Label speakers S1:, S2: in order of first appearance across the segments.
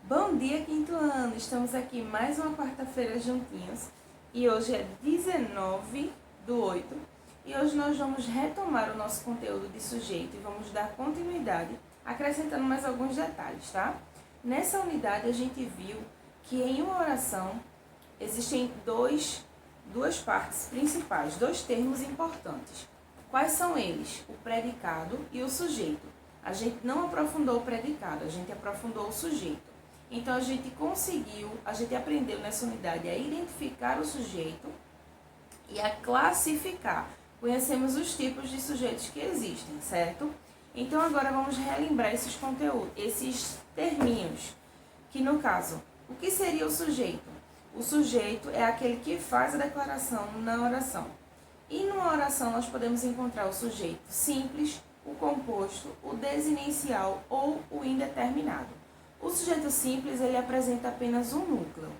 S1: Bom dia, quinto ano! Estamos aqui mais uma quarta-feira juntinhos e hoje é 19/8 e hoje nós vamos retomar o nosso conteúdo de sujeito e vamos dar continuidade acrescentando mais alguns detalhes, tá? Nessa unidade a gente viu que em uma oração existem duas partes principais, dois termos importantes. Quais são eles? O predicado e o sujeito. A gente não aprofundou o predicado, a gente aprofundou o sujeito. Então, a gente aprendeu nessa unidade a identificar o sujeito e a classificar. Conhecemos os tipos de sujeitos que existem, certo? Então, agora vamos relembrar esses conteúdos, esses terminhos, que no caso, o que seria o sujeito? O sujeito é aquele que faz a declaração na oração. E numa oração nós podemos encontrar o sujeito simples, o composto, o desinicial ou o indeterminado. O sujeito simples, ele apresenta apenas um núcleo.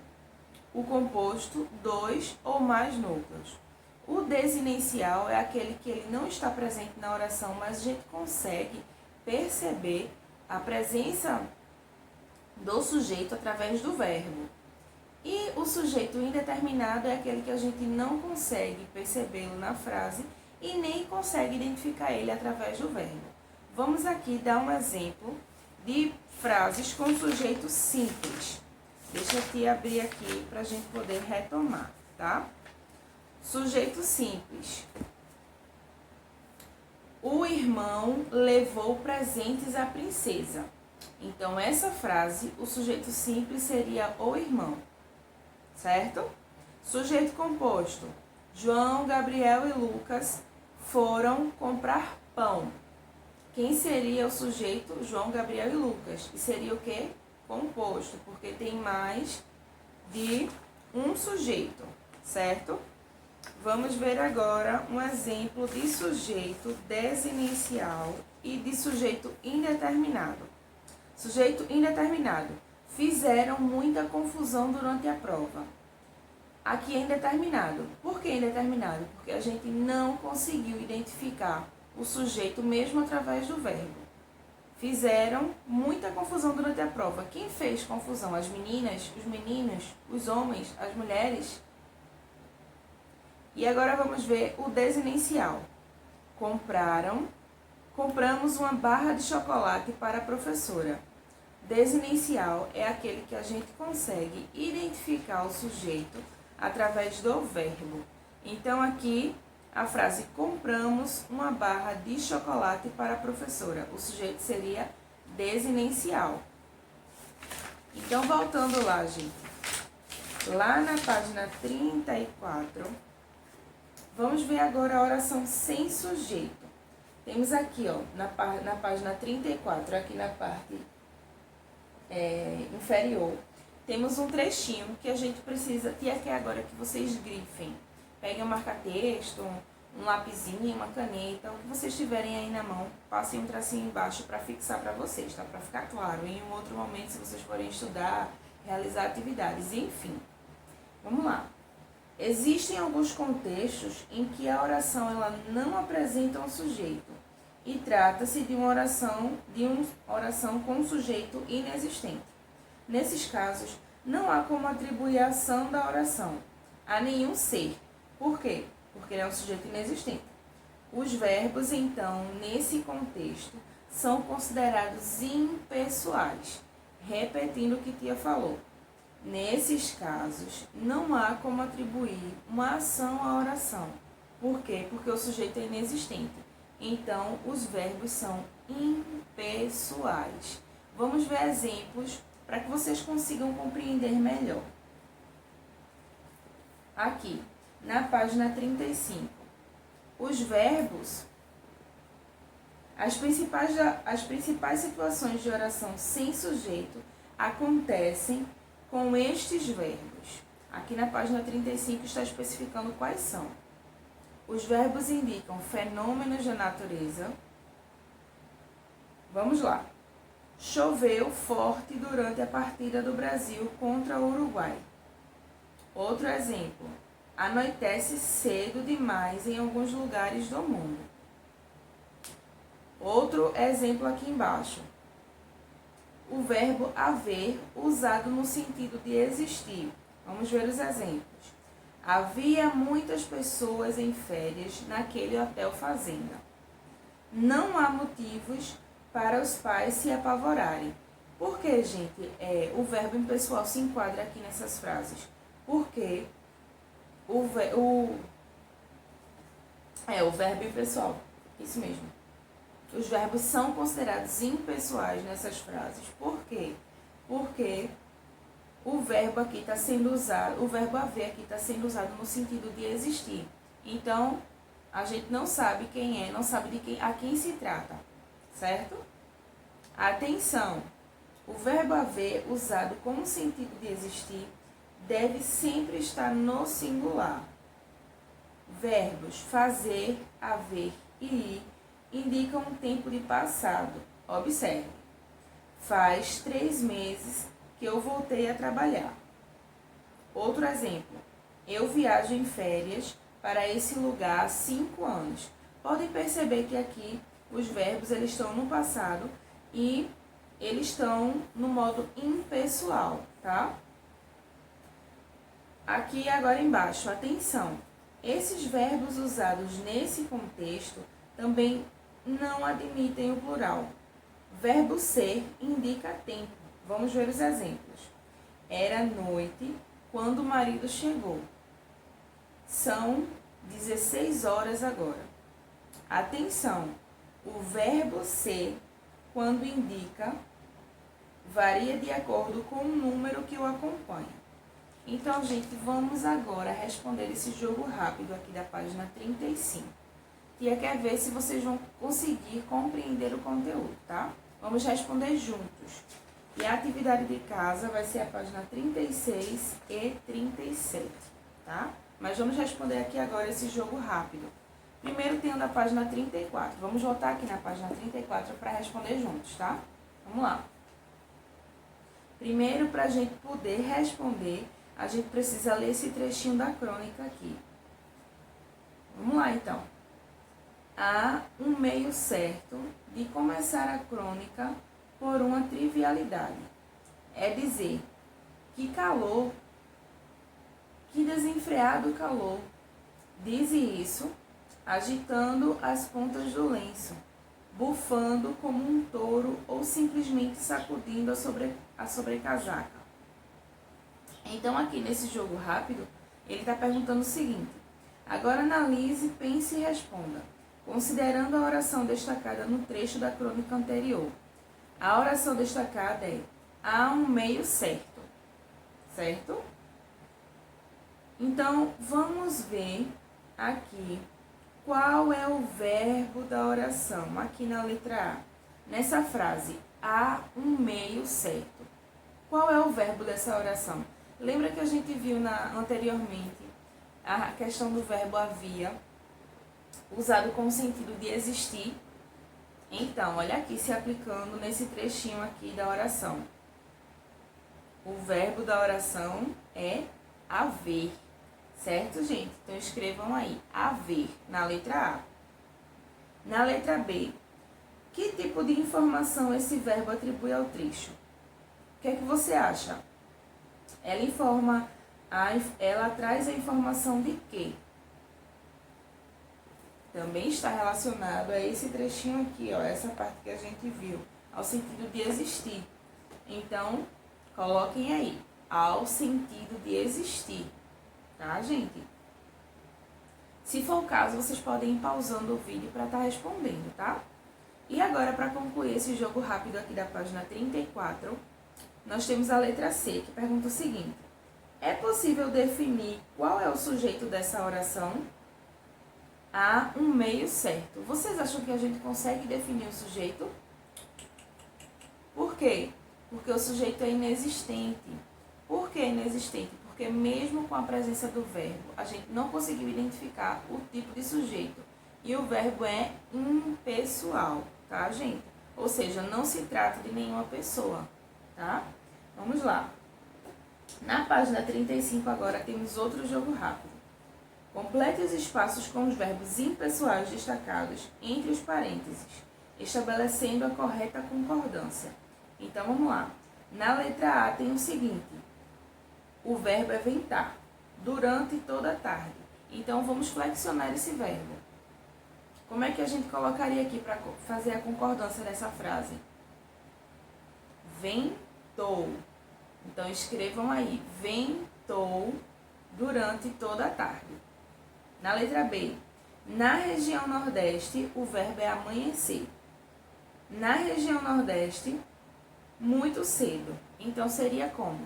S1: O composto, 2 ou mais núcleos. O desinicial é aquele que ele não está presente na oração, mas a gente consegue perceber a presença do sujeito através do verbo. E o sujeito indeterminado é aquele que a gente não consegue percebê-lo na frase e nem consegue identificar ele através do verbo. Vamos aqui dar um exemplo de frases com sujeito simples. Deixa eu te abrir aqui para a gente poder retomar, tá? Sujeito simples. O irmão levou presentes à princesa. Então, essa frase, o sujeito simples seria o irmão, certo? Sujeito composto. João, Gabriel e Lucas foram comprar pão. Quem seria o sujeito? João, Gabriel e Lucas. E seria o quê? Composto, porque tem mais de um sujeito, certo? Vamos ver agora um exemplo de sujeito desinicial e de sujeito indeterminado. Sujeito indeterminado. Fizeram muita confusão durante a prova. Aqui é indeterminado. Por que indeterminado? Porque a gente não conseguiu identificar o sujeito mesmo através do verbo. Fizeram muita confusão durante a prova. Quem fez confusão? As meninas, os meninos, os homens, as mulheres? E agora vamos ver o desinicial. Compramos uma barra de chocolate para a professora. Desinicial é aquele que a gente consegue identificar o sujeito através do verbo. Então, aqui, a frase compramos uma barra de chocolate para a professora. O sujeito seria desinicial. Então, voltando lá, gente. Lá na página 34, vamos ver agora a oração sem sujeito. Temos aqui, ó, na página 34, aqui na parte inferior, temos um trechinho que a gente precisa, que é agora que vocês grifem. Peguem um marca-texto, um lapisinho, uma caneta, o que vocês tiverem aí na mão, passem um tracinho embaixo para fixar para vocês, tá? Para ficar claro. Em um outro momento, se vocês forem estudar, realizar atividades, enfim. Vamos lá. Existem alguns contextos em que a oração ela não apresenta um sujeito e trata-se de uma oração com um sujeito inexistente. Nesses casos, não há como atribuir a ação da oração a nenhum ser. Por quê? Porque ele é um sujeito inexistente. Os verbos, então, nesse contexto, são considerados impessoais. Repetindo o que Tia falou. Nesses casos, não há como atribuir uma ação à oração. Por quê? Porque o sujeito é inexistente. Então, os verbos são impessoais. Vamos ver exemplos para que vocês consigam compreender melhor. Aqui, na página 35. Os verbos, as principais situações de oração sem sujeito acontecem com estes verbos. Aqui na página 35 está especificando quais são. Os verbos indicam fenômenos da natureza. Vamos lá. Choveu forte durante a partida do Brasil contra o Uruguai. Outro exemplo. Anoitece cedo demais em alguns lugares do mundo. Outro exemplo aqui embaixo. o verbo haver usado no sentido de existir. Vamos ver os exemplos. Havia muitas pessoas em férias naquele hotel fazenda. Não há motivos para os pais se apavorarem. Por que, gente, o verbo impessoal se enquadra aqui nessas frases? Porque o verbo impessoal, isso mesmo. Os verbos são considerados impessoais nessas frases. Por quê? Porque o verbo aqui está sendo usado, o verbo haver aqui está sendo usado no sentido de existir. Então, a gente não sabe quem é, não sabe a quem se trata, certo? Atenção! O verbo haver usado com o sentido de existir deve sempre estar no singular. Verbos fazer, haver e ir indicam um tempo de passado. Observe. Faz 3 meses que eu voltei a trabalhar. Outro exemplo. Eu viajo em férias para esse lugar há 5 anos. Podem perceber que aqui os verbos eles estão no passado e eles estão no modo impessoal, tá? Aqui agora embaixo, atenção. Esses verbos usados nesse contexto também não admitem o plural. Verbo ser indica tempo. Vamos ver os exemplos. Era noite quando o marido chegou. São 16 horas agora. Atenção, o verbo ser, quando indica, varia de acordo com o número que o acompanha. Então, gente, vamos agora responder esse jogo rápido aqui da página 35. Tia quer ver se vocês vão conseguir compreender o conteúdo, tá? Vamos responder juntos. E a atividade de casa vai ser a página 36 e 37, tá? Mas vamos responder aqui agora esse jogo rápido. Primeiro tem o da página 34. Vamos voltar aqui na página 34 para responder juntos, tá? Vamos lá. Primeiro, para a gente poder responder, a gente precisa ler esse trechinho da crônica aqui. Vamos lá, então. Há um meio certo de começar a crônica por uma trivialidade. É dizer, que calor, que desenfreado calor. Dize isso, agitando as pontas do lenço, bufando como um touro ou simplesmente sacudindo a sobrecasaca. Então, aqui nesse jogo rápido, ele está perguntando o seguinte. Agora analise, pense e responda, considerando a oração destacada no trecho da crônica anterior. A oração destacada é: há um meio certo, certo? Então, vamos ver aqui qual é o verbo da oração, aqui na letra A. Nessa frase, há um meio certo. Qual é o verbo dessa oração? Lembra que a gente viu anteriormente a questão do verbo havia, usado com o sentido de existir? Então, olha aqui se aplicando nesse trechinho aqui da oração. O verbo da oração é haver, certo, gente? Então, escrevam aí, haver, na letra A. Na letra B, que tipo de informação esse verbo atribui ao trecho? O que é que você acha? Ela traz a informação de quê? Também está relacionado a esse trechinho aqui, ó, essa parte que a gente viu, ao sentido de existir. Então, coloquem aí, ao sentido de existir, tá, gente? Se for o caso, vocês podem ir pausando o vídeo para estar respondendo, tá? E agora, para concluir esse jogo rápido aqui da página 34, nós temos a letra C, que pergunta o seguinte. É possível definir qual é o sujeito dessa oração? Há um meio certo. Vocês acham que a gente consegue definir o sujeito? Por quê? Porque o sujeito é inexistente. Por que inexistente? Porque mesmo com a presença do verbo, a gente não conseguiu identificar o tipo de sujeito. E o verbo é impessoal, tá, gente? Ou seja, não se trata de nenhuma pessoa, tá? Vamos lá. Na página 35 agora temos outro jogo rápido. Complete os espaços com os verbos impessoais destacados entre os parênteses, estabelecendo a correta concordância. Então, vamos lá. Na letra A tem o seguinte. O verbo é ventar. Durante toda a tarde. Então, vamos flexionar esse verbo. Como é que a gente colocaria aqui para fazer a concordância dessa frase? Ventou. Então, escrevam aí. Ventou durante toda a tarde. Na letra B. Na região Nordeste, o verbo é amanhecer. Na região Nordeste, muito cedo. Então, seria como?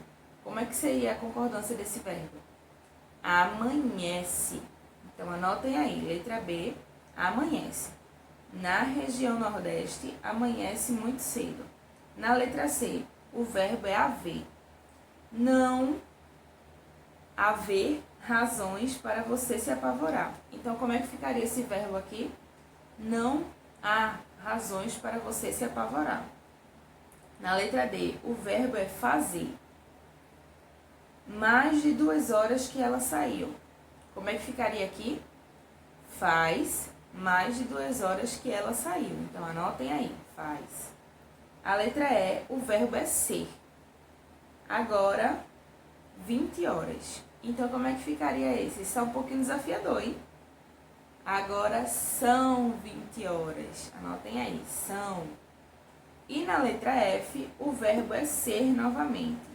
S1: Como é que seria a concordância desse verbo? Amanhece. Então, anotem aí. Letra B, amanhece. Na região Nordeste, amanhece muito cedo. Na letra C, o verbo é haver. Não haver razões para você se apavorar. Então, como é que ficaria esse verbo aqui? Não há razões para você se apavorar. Na letra D, o verbo é fazer. Mais de 2 horas que ela saiu. Como é que ficaria aqui? Faz mais de 2 horas que ela saiu. Então, anotem aí, faz. A letra E, o verbo é ser. Agora, 20 horas. Então, como é que ficaria esse? Isso é um pouquinho desafiador, hein? Agora são 20 horas. Anotem aí, são. E na letra F, o verbo é ser novamente.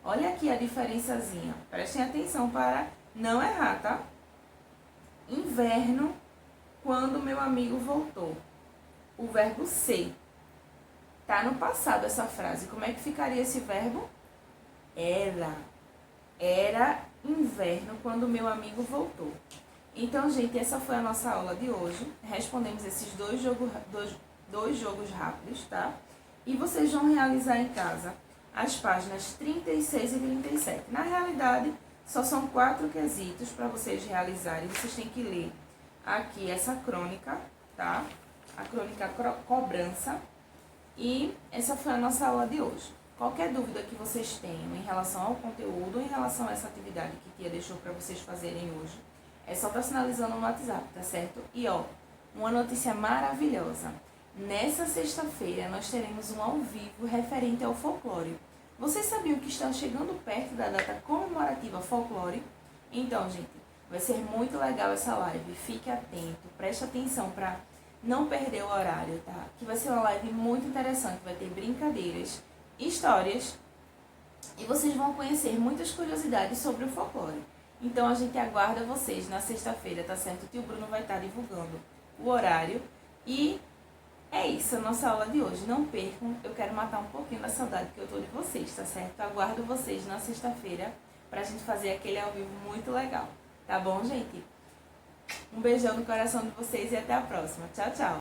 S1: Olha aqui a diferençazinha. Prestem atenção para não errar, tá? Inverno, quando meu amigo voltou. O verbo ser. Tá no passado essa frase. Como é que ficaria esse verbo? Era. Era inverno quando meu amigo voltou. Então, gente, essa foi a nossa aula de hoje. Respondemos esses dois jogos rápidos, tá? E vocês vão realizar em casa as páginas 36 e 37. Na realidade, só são 4 quesitos para vocês realizarem. Vocês têm que ler aqui essa crônica, tá? A crônica cobrança. E essa foi a nossa aula de hoje. Qualquer dúvida que vocês tenham em relação ao conteúdo ou em relação a essa atividade que a tia deixou para vocês fazerem hoje, é só estar sinalizando no WhatsApp, tá certo? E ó, uma notícia maravilhosa. Nessa sexta-feira nós teremos um ao vivo referente ao folclore. Vocês sabiam que está chegando perto da data comemorativa folclore? Então, gente, vai ser muito legal essa live. Fique atento, preste atenção para não perder o horário, tá? Que vai ser uma live muito interessante, vai ter brincadeiras, histórias e vocês vão conhecer muitas curiosidades sobre o folclore. Então a gente aguarda vocês na sexta-feira, tá certo? O tio Bruno vai estar divulgando o horário e é isso, a nossa aula de hoje. Não percam, eu quero matar um pouquinho da saudade que eu tô de vocês, tá certo? Aguardo vocês na sexta-feira pra gente fazer aquele ao vivo muito legal, tá bom, gente? Um beijão no coração de vocês e até a próxima. Tchau, tchau!